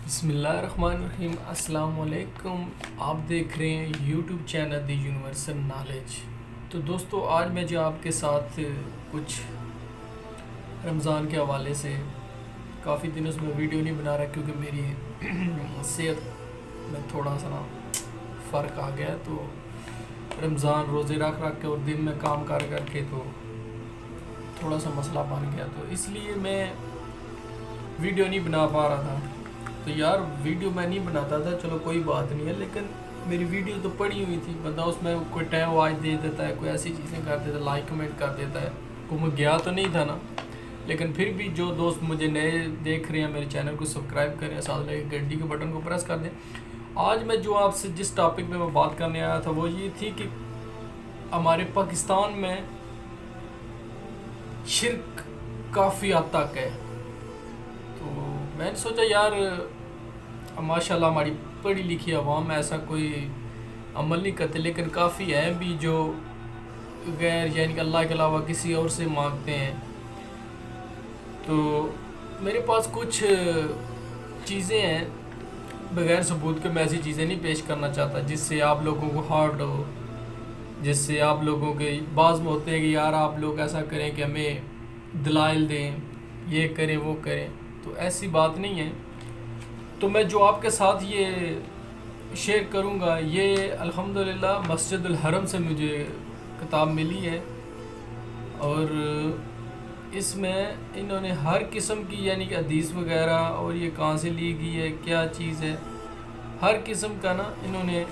بسم اللہ الرحمن الرحیم۔ السلام علیکم، آپ دیکھ رہے ہیں YouTube channel the universal knowledge. تو دوستو، آج میں جو آپ کے ساتھ کچھ رمضان کے حوالے سے کافی دنوں سے میں ویڈیو نہیں بنا رہا کیونکہ میری صحت میں تھوڑا سا فرق آ گیا، تو رمضان روزے رکھ کے اور دن میں کام کر کے تو تھوڑا سا مسئلہ بن گیا، تو اس لیے میں ویڈیو نہیں بنا پا رہا تھا۔ تو یار ویڈیو میں نہیں بناتا تھا، چلو کوئی بات نہیں ہے، لیکن میری ویڈیو تو پڑی ہوئی تھی، بندہ اس میں کوئی ٹائم واچ دے دیتا ہے، کوئی ایسی چیزیں کر دیتا ہے، لائک کمنٹ کر دیتا ہے، کو میں گیا تو نہیں تھا نا، لیکن پھر بھی جو دوست مجھے نئے دیکھ رہے ہیں میرے چینل کو سبسکرائب کریں، ساتھ میں گھنٹی کے بٹن کو پریس کر دیں۔ آج میں جو آپ سے جس ٹاپک میں بات کرنے آیا تھا وہ یہ تھی کہ ہمارے پاکستان میں شرک کافی حد تک ہے۔ تو میں نے سوچا یار ماشاءاللہ ہماری پڑھی لکھی عوام ایسا کوئی عمل نہیں کرتے، لیکن کافی ہیں بھی جو غیر یعنی کہ اللہ کے علاوہ کسی اور سے مانگتے ہیں۔ تو میرے پاس کچھ چیزیں ہیں، بغیر ثبوت کے میں ایسی چیزیں نہیں پیش کرنا چاہتا جس سے آپ لوگوں کو ہارٹ ہو، جس سے آپ لوگوں کے بعض میں ہوتے ہیں کہ یار آپ لوگ ایسا کریں کہ ہمیں دلائل دیں، یہ کریں وہ کریں، تو ایسی بات نہیں ہے۔ تو میں جو آپ کے ساتھ یہ شیئر کروں گا، یہ الحمدللہ مسجد الحرم سے مجھے کتاب ملی ہے، اور اس میں انہوں نے ہر قسم کی یعنی کہ حدیث وغیرہ اور یہ کہاں سے لی گئی ہے، کیا چیز ہے، ہر قسم کا نا انہوں نے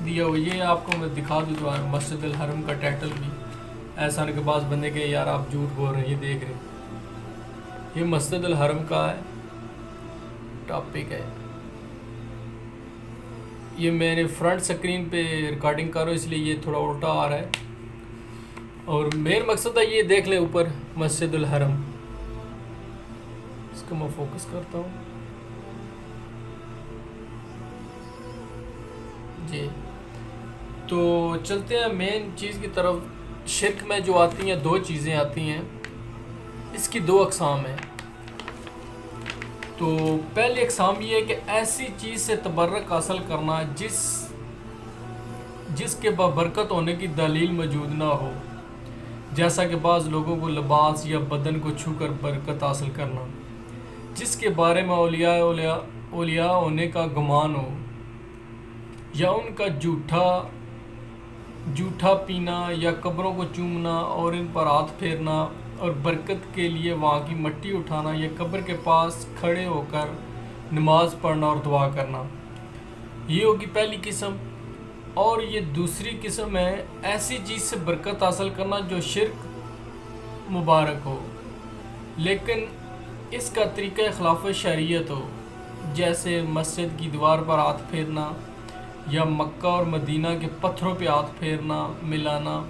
دیا ہوا۔ یہ آپ کو میں دکھا دوں تو مسجد الحرم کا ٹائٹل بھی ایسا نہیں کہ بعض بندے کہ یار آپ جھوٹ بول رہے ہیں، یہ دیکھ رہے ہیں، یہ مسجد الحرم کا ہے ٹاپک ہے۔ یہ میں نے فرنٹ سکرین پہ ریکارڈنگ کر رہا ہوں اس لیے یہ تھوڑا الٹا آ رہا ہے، اور مین مقصد ہے یہ دیکھ لیں اوپر مسجد الحرم، اس کو میں فوکس کرتا ہوں جی۔ تو چلتے ہیں مین چیز کی طرف۔ شرک میں جو آتی ہیں دو چیزیں آتی ہیں، اس کی دو اقسام ہیں۔ تو پہلی اقسام یہ ہے کہ ایسی چیز سے تبرک حاصل کرنا جس کے بابرکت ہونے کی دلیل موجود نہ ہو، جیسا کہ بعض لوگوں کو لباس یا بدن کو چھو کر برکت حاصل کرنا، جس کے بارے میں اولیاء ہونے کا گمان ہو، یا ان کا جھوٹا پینا یا قبروں کو چومنا اور ان پر ہاتھ پھیرنا اور برکت کے لیے وہاں کی مٹی اٹھانا، یا قبر کے پاس کھڑے ہو کر نماز پڑھنا اور دعا کرنا، یہ ہوگی پہلی قسم۔ اور یہ دوسری قسم ہے ایسی چیز سے برکت حاصل کرنا جو شرک مبارک ہو، لیکن اس کا طریقہ خلاف شریعت ہو، جیسے مسجد کی دیوار پر ہاتھ پھیرنا، یا مکہ اور مدینہ کے پتھروں پہ ہاتھ پھیرنا ملانا،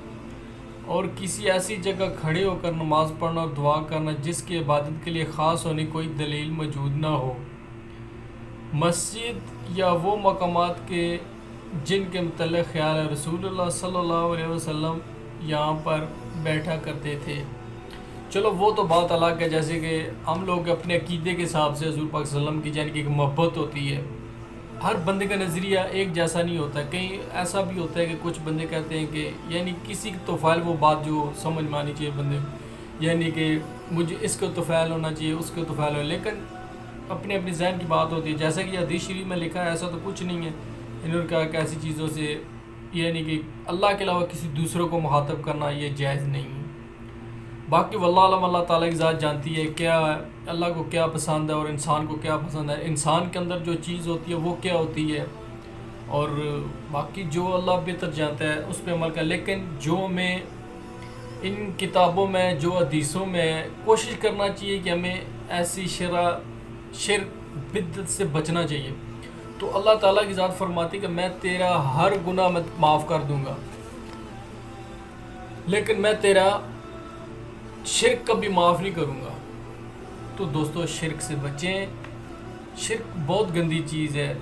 اور کسی ایسی جگہ کھڑے ہو کر نماز پڑھنا اور دعا کرنا جس کی عبادت کے لیے خاص ہونے کوئی دلیل موجود نہ ہو۔ مسجد یا وہ مقامات کے جن کے متعلق خیال ہے رسول اللہ صلی اللہ علیہ وسلم یہاں پر بیٹھا کرتے تھے۔ چلو وہ تو بات الگ ہے، جیسے کہ ہم لوگ اپنے عقیدے کے حساب سے حضور پاک صلی اللہ علیہ وسلم کی یعنی کہ ایک محبت ہوتی ہے، ہر بندے کا نظریہ ایک جیسا نہیں ہوتا، کہیں ایسا بھی ہوتا ہے کہ کچھ بندے کہتے ہیں کہ یعنی کسی تو فعل وہ بات جو سمجھ میں آنی چاہیے بندے، یعنی کہ مجھے اس کو تو فعل ہونا چاہیے، اس کو تو فعل ہونا، لیکن اپنے ذہن کی بات ہوتی ہے، جیسا کہ حدیث شریف میں لکھا ہے ایسا تو کچھ نہیں ہے۔ انہوں نے کہا کہ ایسی چیزوں سے یعنی کہ اللہ کے علاوہ کسی دوسروں کو مخاطب کرنا یہ جائز نہیں ہے۔ باقی واللہ علم، اللہ تعالیٰ کی ذات جانتی ہے کیا اللہ کو کیا پسند ہے اور انسان کو کیا پسند ہے، انسان کے اندر جو چیز ہوتی ہے وہ کیا ہوتی ہے، اور باقی جو اللہ بہتر جانتا ہے اس پہ عمل کر۔ لیکن جو ہمیں ان کتابوں میں جو حدیثوں میں کوشش کرنا چاہیے کہ ہمیں ایسی شرک بدعت سے بچنا چاہیے، تو اللہ تعالیٰ کی ذات فرماتی کہ میں تیرا ہر گناہ میں معاف کر دوں گا، لیکن میں تیرا شرک کبھی معاف نہیں کروں گا۔ تو دوستو شرک سے بچیں، شرک بہت گندی چیز ہے،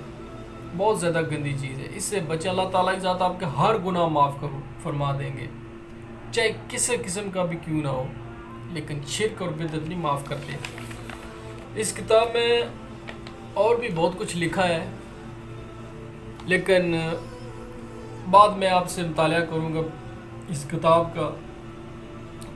بہت زیادہ گندی چیز ہے، اس سے بچیں، اللہ تعالیٰ کی ذات آپ کے ہر گناہ معاف فرما دیں گے، چاہے کسی قسم کا بھی کیوں نہ ہو، لیکن شرک اور بدعت نہیں معاف کرتے۔ اس کتاب میں اور بھی بہت کچھ لکھا ہے، لیکن بعد میں آپ سے مطالعہ کروں گا اس کتاب کا،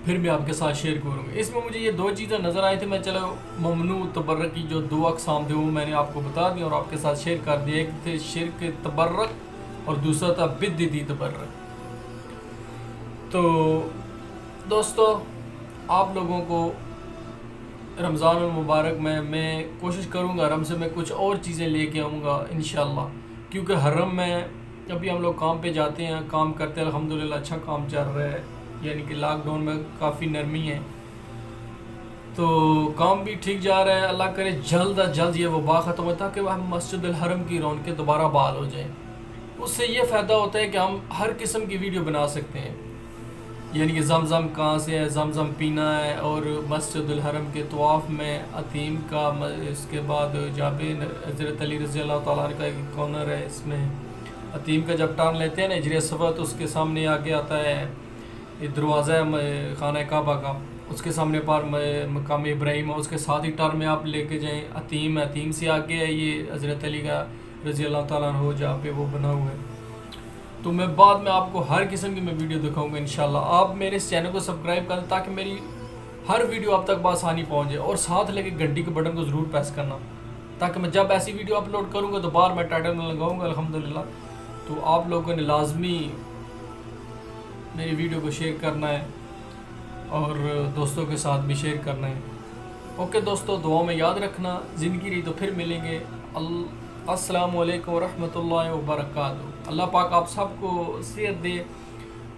پھر میں آپ کے ساتھ شیئر کروں گا۔ اس میں مجھے یہ 2 چیزیں نظر آئی تھیں، میں چلو ممنوع تبرک کی جو 2 اقسام تھے وہ میں نے آپ کو بتا دیا اور آپ کے ساتھ شیئر کر دیا۔ ایک تھے شرک تبرک اور دوسرا تھا بدعتی تبرک۔ تو دوستو، آپ لوگوں کو رمضان المبارک میں کوشش کروں گا حرم سے میں کچھ اور چیزیں لے کے آؤں گا انشاءاللہ، کیونکہ حرم میں ابھی ہم لوگ کام پہ جاتے ہیں، کام کرتے ہیں، الحمدللہ اچھا کام چل رہا ہے، یعنی کہ لاک ڈاؤن میں کافی نرمی ہے، تو کام بھی ٹھیک جا رہا ہے۔ اللہ کرے جلد از جلد یہ وبا ختم ہو تاکہ ہم مسجد الحرم کی رونقیں دوبارہ بحال ہو جائیں۔ اس سے یہ فائدہ ہوتا ہے کہ ہم ہر قسم کی ویڈیو بنا سکتے ہیں، یعنی کہ زمزم کہاں سے ہے، زمزم پینا ہے، اور مسجد الحرم کے طواف میں عتیم کا، اس کے بعد جہاں پہ حضرت علی رضی اللہ تعالیٰ عنہ کا ایک کارنر ہے، اس میں عتیم کا جب ٹرن لیتے ہیں نا ہجری صفا، تو اس کے سامنے آگے آتا ہے یہ دروازہ ہے خانہ کعبہ کا، اس کے سامنے پر مقام ابراہیم ہے، اس کے ساتھ ہی ٹرن میں آپ لے کے جائیں عتیم ہے، عتیم سے آگے ہے یہ حضرت علی کا رضی اللہ تعالیٰ عنہ جہاں پہ وہ بنا ہوا ہے۔ تو میں بعد میں آپ کو ہر قسم کی میں ویڈیو دکھاؤں گا انشاءاللہ۔ آپ میرے اس چینل کو سبسکرائب کر دیں تاکہ میری ہر ویڈیو آپ تک بآسانی پہنچ جائے، اور ساتھ لگے گھنٹی کے بٹن کو ضرور پریس کرنا تاکہ میں جب ایسی ویڈیو اپلوڈ کروں گا تو بار میں ٹائٹل میں لگاؤں گا الحمدللہ۔ تو آپ لوگوں نے لازمی میری ویڈیو کو شیئر کرنا ہے اور دوستوں کے ساتھ بھی شیئر کرنا ہے۔ اوکے دوستو، دعا میں یاد رکھنا، زندگی رہی تو پھر ملیں گے۔ السلام علیکم ورحمۃ اللہ وبرکاتہ۔ اللہ پاک آپ سب کو صحت دے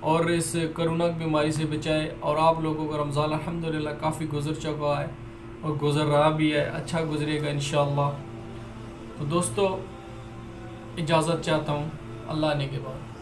اور اس کرونا کی بیماری سے بچائے، اور آپ لوگوں کا رمضان الحمدللہ کافی گزر چکا ہے اور گزر رہا بھی ہے، اچھا گزرے گا انشاءاللہ۔ تو دوستو اجازت چاہتا ہوں، اللہ نے کے بعد۔